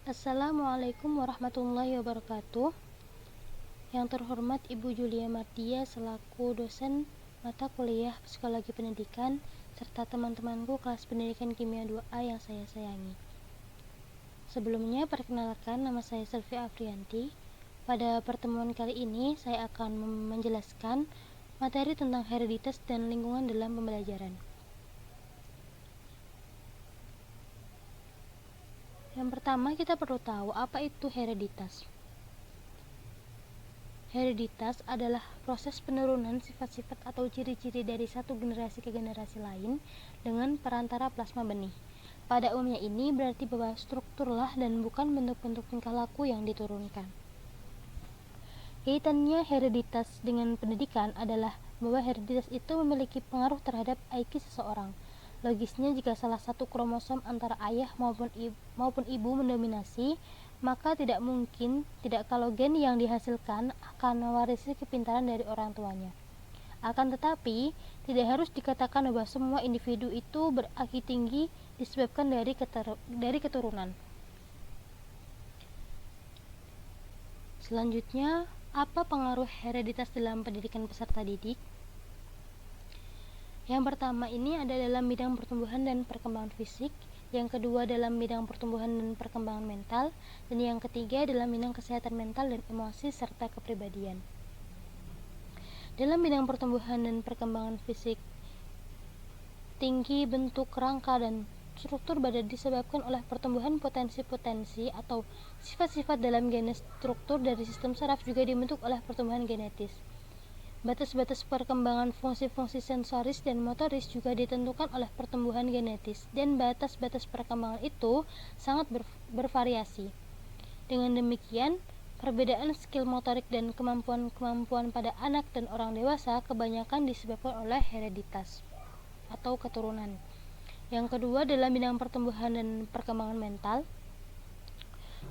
Assalamualaikum warahmatullahi wabarakatuh. Yang terhormat Ibu Julia Mardia selaku dosen mata kuliah Psikologi Pendidikan serta teman-temanku kelas pendidikan Kimia 2A yang saya sayangi. Sebelumnya perkenalkan, nama saya Selvi Afrianti. Pada pertemuan kali ini saya akan menjelaskan materi tentang hereditas dan lingkungan dalam pembelajaran. Yang pertama, kita perlu tahu apa itu hereditas. Hereditas adalah proses penurunan sifat-sifat atau ciri-ciri dari satu generasi ke generasi lain dengan perantara plasma benih. Pada umumnya ini berarti bahwa strukturlah dan bukan bentuk-bentuk tingkah laku yang diturunkan. Kaitannya hereditas dengan pendidikan adalah bahwa hereditas itu memiliki pengaruh terhadap IQ seseorang. Logisnya, jika salah satu kromosom antara ayah maupun ibu mendominasi, maka tidak kalau gen yang dihasilkan akan mewarisi kepintaran dari orang tuanya. Akan tetapi, tidak harus dikatakan bahwa semua individu itu ber-IQ tinggi disebabkan dari keturunan. Selanjutnya, apa pengaruh hereditas dalam pendidikan peserta didik? Yang pertama ini ada dalam bidang pertumbuhan dan perkembangan fisik, yang kedua dalam bidang pertumbuhan dan perkembangan mental, dan yang ketiga dalam bidang kesehatan mental dan emosi serta kepribadian. Dalam bidang pertumbuhan dan perkembangan fisik, tinggi, bentuk, rangka, dan struktur badan disebabkan oleh pertumbuhan potensi-potensi atau sifat-sifat dalam genes. Struktur dari sistem saraf juga dibentuk oleh pertumbuhan genetis. Batas-batas perkembangan fungsi-fungsi sensoris dan motoris juga ditentukan oleh pertumbuhan genetis, dan batas-batas perkembangan itu sangat bervariasi. Dengan demikian, perbedaan skill motorik dan kemampuan-kemampuan pada anak dan orang dewasa kebanyakan disebabkan oleh hereditas atau keturunan. Yang kedua, dalam bidang pertumbuhan dan perkembangan mental,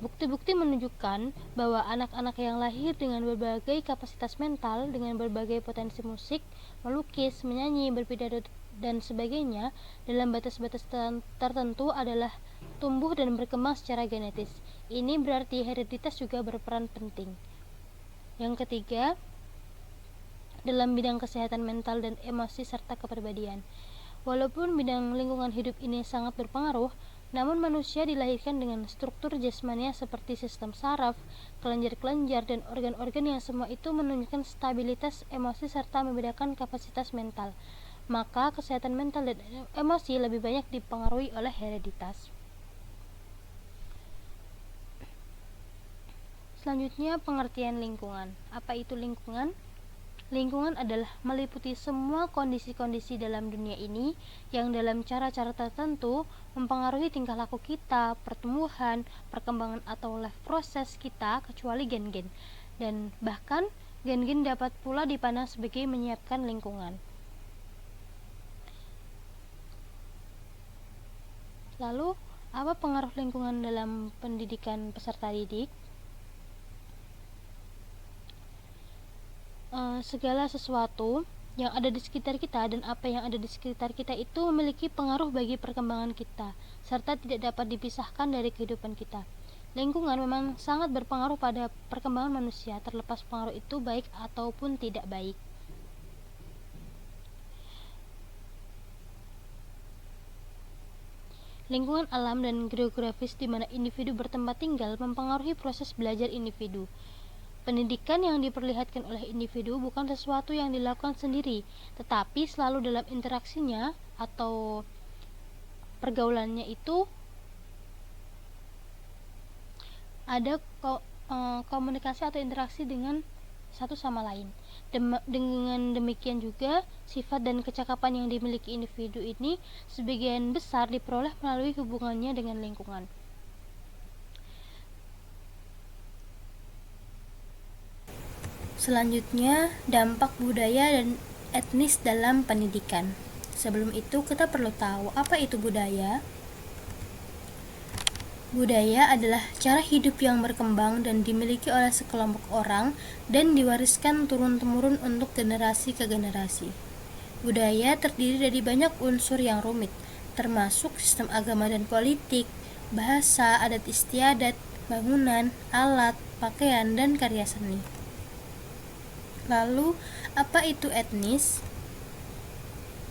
bukti-bukti menunjukkan bahwa anak-anak yang lahir dengan berbagai kapasitas mental, dengan berbagai potensi musik, melukis, menyanyi, berpidato, dan sebagainya dalam batas-batas tertentu adalah tumbuh dan berkembang secara genetis. Ini berarti hereditas juga berperan penting. Yang ketiga, dalam bidang kesehatan mental dan emosi serta kepribadian. Walaupun bidang lingkungan hidup ini sangat berpengaruh, namun manusia dilahirkan dengan struktur jasmania seperti sistem saraf, kelenjar-kelenjar, dan organ-organ yang semua itu menunjukkan stabilitas emosi serta membedakan kapasitas mental. Maka kesehatan mental dan emosi lebih banyak dipengaruhi oleh hereditas. Selanjutnya, pengertian lingkungan. Apa itu lingkungan? Lingkungan adalah meliputi semua kondisi-kondisi dalam dunia ini yang dalam cara-cara tertentu mempengaruhi tingkah laku kita, pertumbuhan, perkembangan atau life proses kita, kecuali gen-gen. Dan bahkan gen-gen dapat pula dipandang sebagai menyiapkan lingkungan. Lalu, apa pengaruh lingkungan dalam pendidikan peserta didik? Segala sesuatu yang ada di sekitar kita dan apa yang ada di sekitar kita itu memiliki pengaruh bagi perkembangan kita, serta tidak dapat dipisahkan dari kehidupan kita. Lingkungan memang sangat berpengaruh pada perkembangan manusia, terlepas pengaruh itu baik ataupun tidak baik. Lingkungan alam dan geografis di mana individu bertempat tinggal mempengaruhi proses belajar individu. Pendidikan yang diperlihatkan oleh individu bukan sesuatu yang dilakukan sendiri, tetapi selalu dalam interaksinya atau pergaulannya itu ada komunikasi atau interaksi dengan satu sama lain. Dengan demikian juga, sifat dan kecakapan yang dimiliki individu ini sebagian besar diperoleh melalui hubungannya dengan lingkungan. Selanjutnya, dampak budaya dan etnis dalam pendidikan. Sebelum itu, kita perlu tahu apa itu budaya. Budaya adalah cara hidup yang berkembang dan dimiliki oleh sekelompok orang dan diwariskan turun-temurun untuk generasi ke generasi. Budaya terdiri dari banyak unsur yang rumit, termasuk sistem agama dan politik, bahasa, adat istiadat, bangunan, alat, pakaian, dan karya seni. Lalu, apa itu etnis?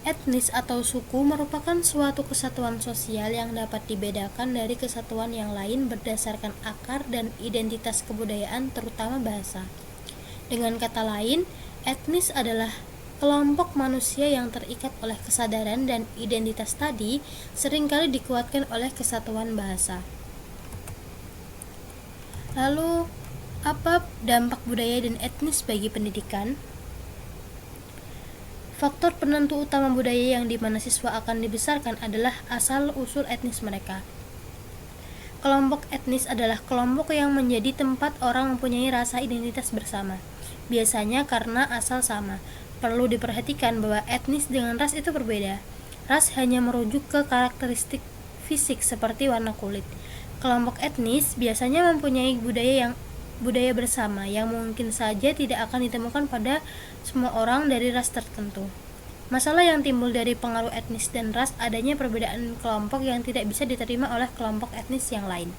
Etnis atau suku merupakan suatu kesatuan sosial yang dapat dibedakan dari kesatuan yang lain berdasarkan akar dan identitas kebudayaan, terutama bahasa. Dengan kata lain, etnis adalah kelompok manusia yang terikat oleh kesadaran dan identitas tadi, seringkali dikuatkan oleh kesatuan bahasa. Lalu, apa dampak budaya dan etnis bagi pendidikan? Faktor penentu utama budaya yang dimana siswa akan dibesarkan adalah asal-usul etnis mereka. Kelompok etnis adalah kelompok yang menjadi tempat orang mempunyai rasa identitas bersama, biasanya karena asal sama. Perlu diperhatikan bahwa etnis dengan ras itu berbeda. Ras hanya merujuk ke karakteristik fisik seperti warna kulit. Kelompok etnis biasanya mempunyai budaya bersama yang mungkin saja tidak akan ditemukan pada semua orang dari ras tertentu. Masalah yang timbul dari pengaruh etnis dan ras adanya perbedaan kelompok yang tidak bisa diterima oleh kelompok etnis yang lain,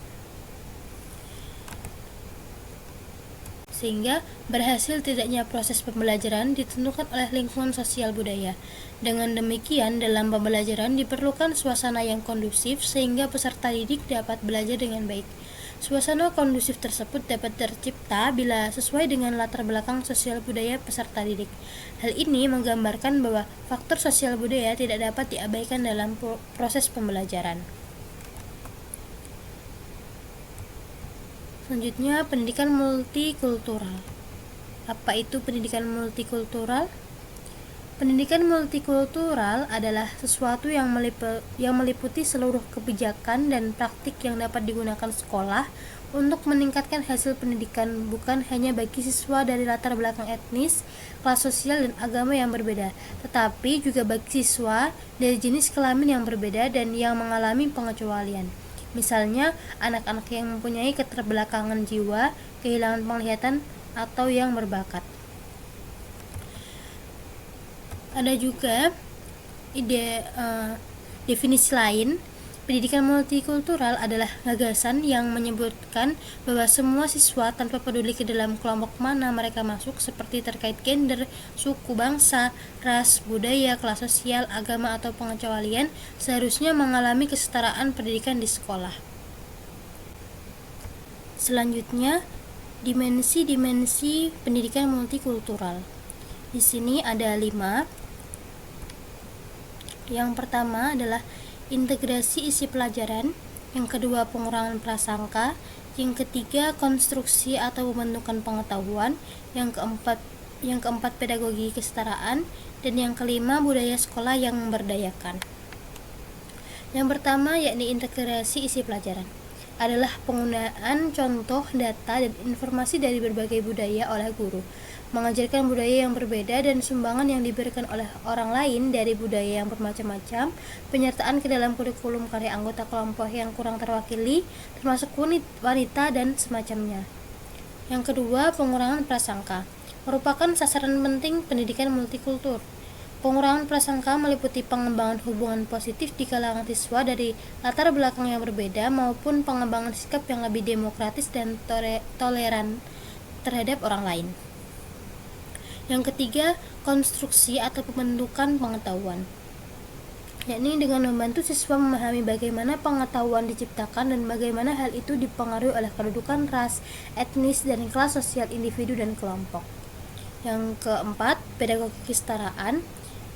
sehingga berhasil tidaknya proses pembelajaran ditentukan oleh lingkungan sosial budaya. Dengan demikian, dalam pembelajaran diperlukan suasana yang kondusif sehingga peserta didik dapat belajar dengan baik. Suasana kondusif tersebut dapat tercipta bila sesuai dengan latar belakang sosial budaya peserta didik. Hal ini menggambarkan bahwa faktor sosial budaya tidak dapat diabaikan dalam proses pembelajaran. Selanjutnya, pendidikan multikultural. Apa itu pendidikan multikultural? Pendidikan multikultural adalah sesuatu yang meliputi seluruh kebijakan dan praktik yang dapat digunakan sekolah untuk meningkatkan hasil pendidikan, bukan hanya bagi siswa dari latar belakang etnis, kelas sosial, dan agama yang berbeda, tetapi juga bagi siswa dari jenis kelamin yang berbeda dan yang mengalami pengecualian. Misalnya, anak-anak yang mempunyai keterbelakangan jiwa, kehilangan penglihatan, atau yang berbakat. Ada juga definisi lain. Pendidikan multikultural adalah gagasan yang menyebutkan bahwa semua siswa, tanpa peduli ke dalam kelompok mana mereka masuk, seperti terkait gender, suku, bangsa, ras, budaya, kelas sosial, agama, atau pengecualian, seharusnya mengalami kesetaraan pendidikan di sekolah. Selanjutnya, dimensi-dimensi pendidikan multikultural. Di sini ada 5. Yang pertama adalah integrasi isi pelajaran, yang kedua pengurangan prasangka, yang ketiga konstruksi atau pembentukan pengetahuan, yang keempat pedagogi kesetaraan, dan yang kelima budaya sekolah yang memberdayakan. Yang pertama yakni integrasi isi pelajaran adalah penggunaan contoh, data, dan informasi dari berbagai budaya oleh guru. Mengajarkan budaya yang berbeda dan sumbangan yang diberikan oleh orang lain dari budaya yang bermacam-macam, penyertaan ke dalam kurikulum karya anggota kelompok yang kurang terwakili, termasuk wanita dan semacamnya. Yang kedua, pengurangan prasangka merupakan sasaran penting pendidikan multikultur. Pengurangan prasangka meliputi pengembangan hubungan positif di kalangan siswa dari latar belakang yang berbeda maupun pengembangan sikap yang lebih demokratis dan toleran terhadap orang lain. Yang ketiga, konstruksi atau pembentukan pengetahuan, yakni dengan membantu siswa memahami bagaimana pengetahuan diciptakan dan bagaimana hal itu dipengaruhi oleh kedudukan ras, etnis, dan kelas sosial individu dan kelompok. Yang keempat, pedagogi kesetaraan,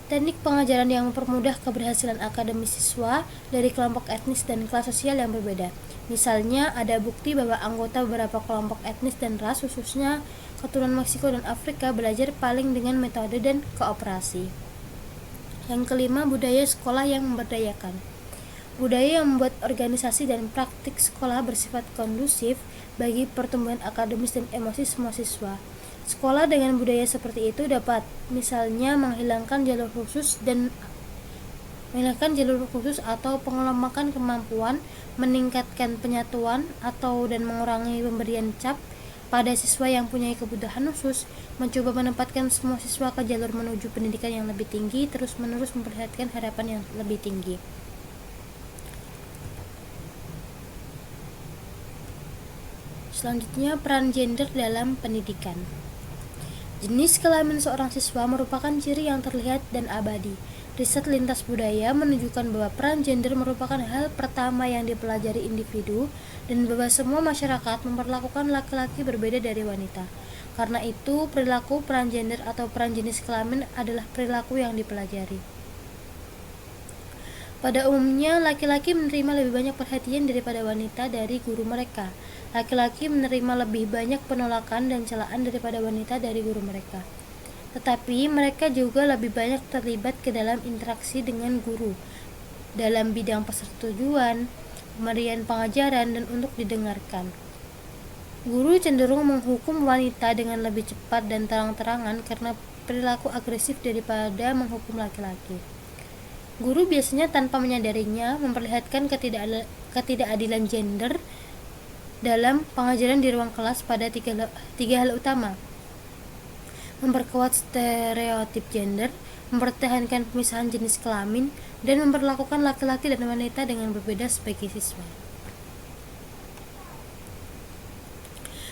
teknik pengajaran yang mempermudah keberhasilan akademis siswa dari kelompok etnis dan kelas sosial yang berbeda. Misalnya, ada bukti bahwa anggota beberapa kelompok etnis dan ras, khususnya keturunan Meksiko dan Afrika, belajar paling dengan metode dan kooperasi. Yang kelima, budaya sekolah yang memberdayakan. Budaya yang membuat organisasi dan praktik sekolah bersifat kondusif bagi pertumbuhan akademis dan emosi semua siswa. Sekolah dengan budaya seperti itu dapat misalnya menghilangkan jalur khusus atau pengelompokan kemampuan, meningkatkan penyatuan dan mengurangi pemberian cap pada siswa yang punya kebutuhan khusus, mencoba menempatkan semua siswa ke jalur menuju pendidikan yang lebih tinggi, terus-menerus memperhatikan harapan yang lebih tinggi. Selanjutnya, peran gender dalam pendidikan. Jenis kelamin seorang siswa merupakan ciri yang terlihat dan abadi. Riset lintas budaya menunjukkan bahwa peran gender merupakan hal pertama yang dipelajari individu dan bahwa semua masyarakat memperlakukan laki-laki berbeda dari wanita. Karena itu, perilaku peran gender atau peran jenis kelamin adalah perilaku yang dipelajari. Pada umumnya, laki-laki menerima lebih banyak perhatian daripada wanita dari guru mereka. Laki-laki menerima lebih banyak penolakan dan celaan daripada wanita dari guru mereka. Tetapi mereka juga lebih banyak terlibat ke dalam interaksi dengan guru dalam bidang persetujuan, pemberian pengajaran, dan untuk didengarkan. Guru cenderung menghukum wanita dengan lebih cepat dan terang-terangan karena perilaku agresif daripada menghukum laki-laki. Guru biasanya tanpa menyadarinya memperlihatkan ketidakadilan gender dalam pengajaran di ruang kelas pada tiga hal utama: memperkuat stereotip gender, mempertahankan pemisahan jenis kelamin, dan memperlakukan laki-laki dan wanita dengan berbeda sebagai siswa.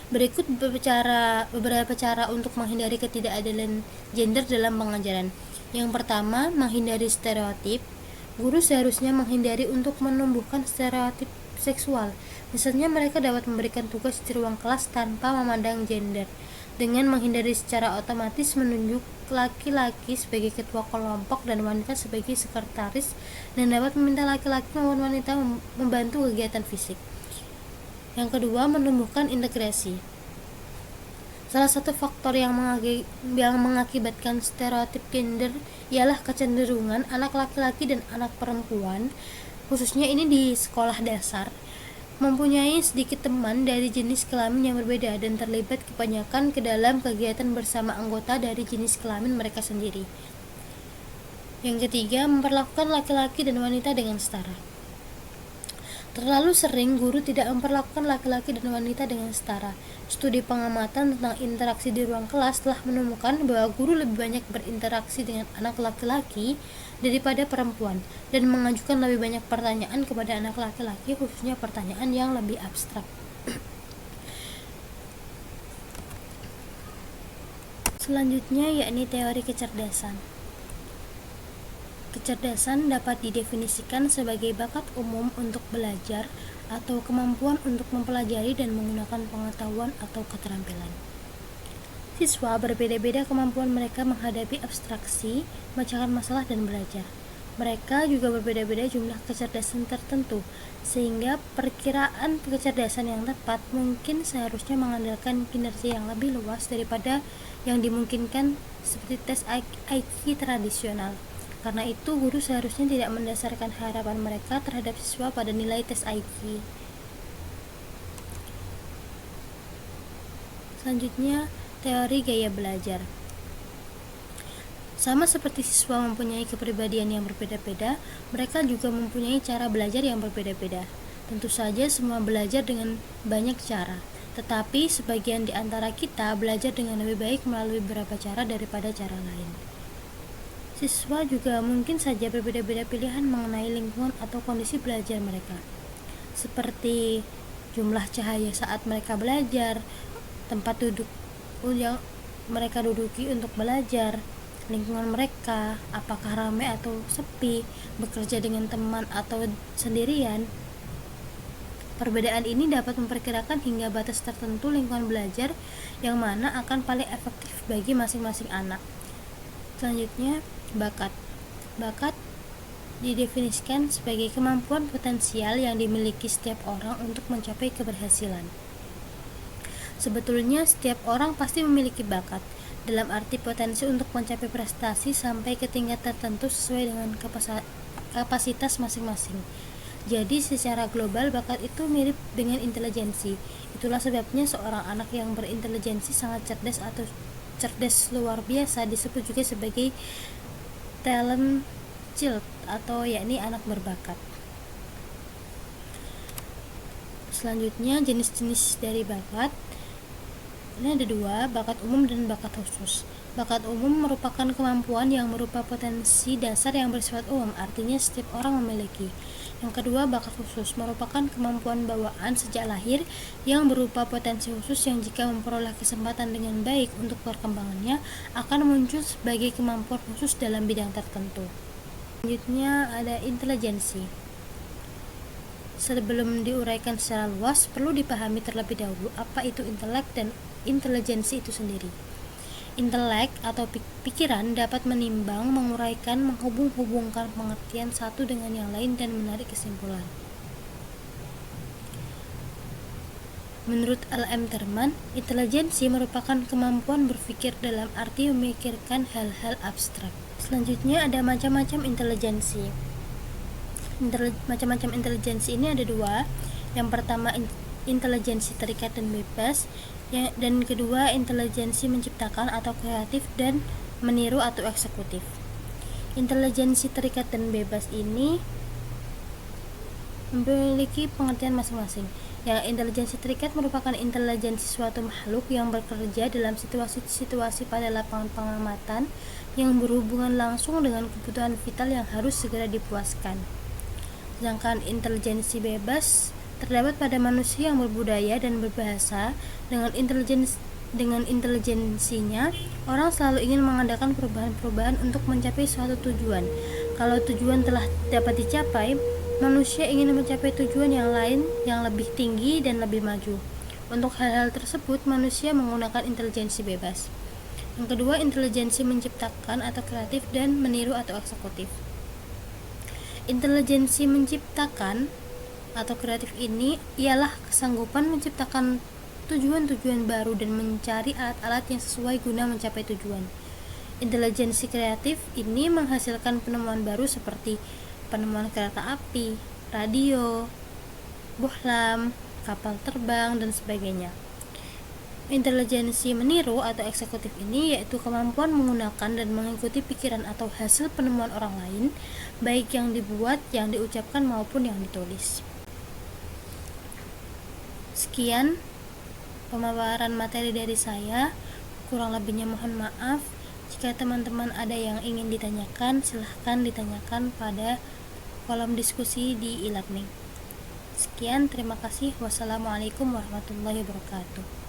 Berikut beberapa cara untuk menghindari ketidakadilan gender dalam pengajaran. Yang pertama, menghindari stereotip. Guru seharusnya menghindari untuk menumbuhkan stereotip seksual. Misalnya, mereka dapat memberikan tugas di ruang kelas tanpa memandang gender, dengan menghindari secara otomatis menunjuk laki-laki sebagai ketua kelompok dan wanita sebagai sekretaris, dan dapat meminta laki-laki maupun wanita membantu kegiatan fisik. Yang kedua, menumbuhkan integrasi. Salah satu faktor yang mengakibatkan stereotip gender ialah kecenderungan anak laki-laki dan anak perempuan, khususnya ini di sekolah dasar, mempunyai sedikit teman dari jenis kelamin yang berbeda dan terlibat kebanyakan ke dalam kegiatan bersama anggota dari jenis kelamin mereka sendiri. Yang ketiga, memperlakukan laki-laki dan wanita dengan setara. Terlalu sering guru tidak memperlakukan laki-laki dan wanita dengan setara. Studi pengamatan tentang interaksi di ruang kelas telah menemukan bahwa guru lebih banyak berinteraksi dengan anak laki-laki daripada perempuan dan mengajukan lebih banyak pertanyaan kepada anak laki-laki, khususnya pertanyaan yang lebih abstrak. Selanjutnya yakni teori kecerdasan. Kecerdasan dapat didefinisikan sebagai bakat umum untuk belajar atau kemampuan untuk mempelajari dan menggunakan pengetahuan atau keterampilan. Siswa berbeda-beda kemampuan mereka menghadapi abstraksi, memecahkan masalah, dan belajar. Mereka juga berbeda-beda jumlah kecerdasan tertentu, sehingga perkiraan kecerdasan yang tepat mungkin seharusnya mengandalkan kinerja yang lebih luas daripada yang dimungkinkan seperti tes IQ tradisional. Karena itu, guru seharusnya tidak mendasarkan harapan mereka terhadap siswa pada nilai tes IQ. Selanjutnya, teori gaya belajar. Sama seperti siswa mempunyai kepribadian yang berbeda-beda, mereka juga mempunyai cara belajar yang berbeda-beda. Tentu saja semua belajar dengan banyak cara, tetapi sebagian di antara kita belajar dengan lebih baik melalui beberapa cara daripada cara lain. Siswa juga mungkin saja berbeda-beda pilihan mengenai lingkungan atau kondisi belajar mereka, seperti jumlah cahaya saat mereka belajar, tempat duduk yang mereka duduki untuk belajar, lingkungan mereka, apakah ramai atau sepi, bekerja dengan teman atau sendirian. Perbedaan ini dapat memperkirakan hingga batas tertentu lingkungan belajar yang mana akan paling efektif bagi masing-masing anak. Selanjutnya, bakat. Bakat didefinisikan sebagai kemampuan potensial yang dimiliki setiap orang untuk mencapai keberhasilan. Sebetulnya setiap orang pasti memiliki bakat, dalam arti potensi untuk mencapai prestasi sampai ke tingkat tertentu sesuai dengan kapasitas masing-masing. Jadi secara global bakat itu mirip dengan intelijensi. Itulah sebabnya seorang anak yang berintelijensi sangat cerdas atau cerdas luar biasa disebut juga sebagai talent child atau yakni anak berbakat. Selanjutnya, jenis-jenis dari bakat. Ini ada dua, bakat umum dan bakat khusus. Bakat umum merupakan kemampuan yang berupa potensi dasar yang bersifat umum, artinya setiap orang memiliki. Yang kedua, bakat khusus merupakan kemampuan bawaan sejak lahir yang berupa potensi khusus yang jika memperoleh kesempatan dengan baik untuk perkembangannya akan muncul sebagai kemampuan khusus dalam bidang tertentu. Selanjutnya ada intelijensi. Sebelum diuraikan secara luas, perlu dipahami terlebih dahulu apa itu intelek dan intelijensi itu sendiri. Intelek atau pikiran dapat menimbang, menguraikan, menghubung-hubungkan pengertian satu dengan yang lain dan menarik kesimpulan. Menurut L.M. Terman, intelijensi merupakan kemampuan berpikir dalam arti memikirkan hal-hal abstrak. Selanjutnya ada macam-macam intelijensi. Macam-macam intelijensi ini ada dua. Yang pertama intelijensi terikat dan bebas, dan kedua intelijensi menciptakan atau kreatif dan meniru atau eksekutif. Intelijensi terikat dan bebas ini memiliki pengertian masing-masing. Yang intelijensi terikat merupakan intelijensi suatu makhluk yang bekerja dalam situasi-situasi pada lapangan pengamatan yang berhubungan langsung dengan kebutuhan vital yang harus segera dipuaskan. Sedangkan intelijensi bebas terdapat pada manusia yang berbudaya dan berbahasa. Dengan intelijensinya, orang selalu ingin mengadakan perubahan-perubahan untuk mencapai suatu tujuan. Kalau tujuan telah dapat dicapai, manusia ingin mencapai tujuan yang lain yang lebih tinggi dan lebih maju. Untuk hal-hal tersebut, manusia menggunakan intelijensi bebas. Yang kedua, intelijensi menciptakan atau kreatif dan meniru atau eksekutif. Intelijensi menciptakan atau kreatif ini ialah kesanggupan menciptakan tujuan-tujuan baru dan mencari alat-alat yang sesuai guna mencapai tujuan. Intelijensi kreatif ini menghasilkan penemuan baru seperti penemuan kereta api, radio, bohlam, kapal terbang, dan sebagainya. Intelijensi meniru atau eksekutif ini yaitu kemampuan menggunakan dan mengikuti pikiran atau hasil penemuan orang lain, baik yang dibuat, yang diucapkan maupun yang ditulis. Sekian pemaparan materi dari saya, kurang lebihnya mohon maaf. Jika teman-teman ada yang ingin ditanyakan, silahkan ditanyakan pada kolom diskusi di e-learning. Sekian, terima kasih. Wassalamualaikum warahmatullahi wabarakatuh.